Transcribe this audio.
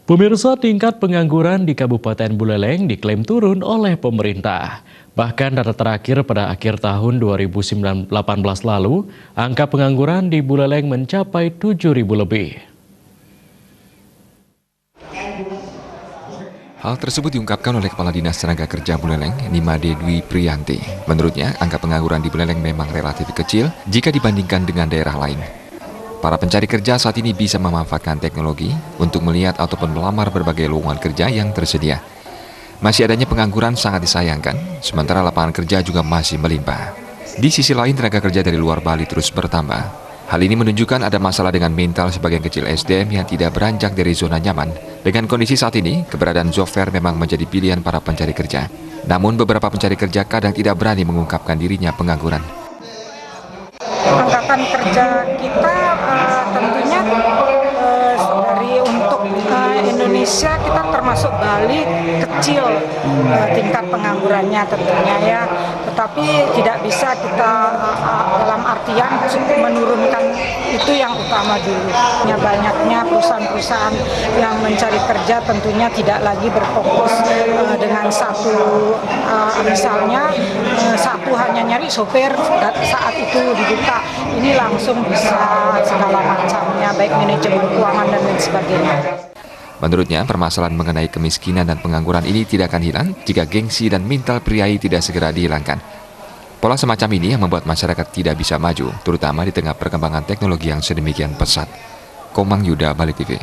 Pemirsa, tingkat pengangguran di Kabupaten Buleleng diklaim turun oleh pemerintah. Bahkan data terakhir pada akhir tahun 2018 lalu, angka pengangguran di Buleleng mencapai 7.000 lebih. Hal tersebut diungkapkan oleh Kepala Dinas Tenaga Kerja Buleleng, Nimade Dwi Priyanti. Menurutnya, angka pengangguran di Buleleng memang relatif kecil jika dibandingkan dengan daerah lain. Para pencari kerja saat ini bisa memanfaatkan teknologi untuk melihat ataupun melamar berbagai lowongan kerja yang tersedia. Masih adanya pengangguran sangat disayangkan, sementara lapangan kerja juga masih melimpah. Di sisi lain, tenaga kerja dari luar Bali terus bertambah. Hal ini menunjukkan ada masalah dengan mental sebagian kecil SDM yang tidak beranjak dari zona nyaman. Dengan kondisi saat ini, keberadaan job fair memang menjadi pilihan para pencari kerja. Namun beberapa pencari kerja kadang tidak berani mengungkapkan dirinya pengangguran. Angkatan kerja kita tentunya dari untuk Indonesia kita termasuk Bali kecil tingkat penganggurannya tentunya ya, tetapi tidak bisa kita dalam artian menurunkan itu yang utama dulu. Banyaknya perusahaan-perusahaan yang mencari kerja tentunya tidak lagi berfokus dengan satu misalnya satu hanya nyari sopir saat itu dibuka, ini langsung bisa segala macamnya, baik manajemen keuangan dan lain sebagainya. Menurutnya, permasalahan mengenai kemiskinan dan pengangguran ini tidak akan hilang jika gengsi dan mental priai tidak segera dihilangkan. Pola semacam ini yang membuat masyarakat tidak bisa maju, terutama di tengah perkembangan teknologi yang sedemikian pesat. Komang Yuda, Bali TV.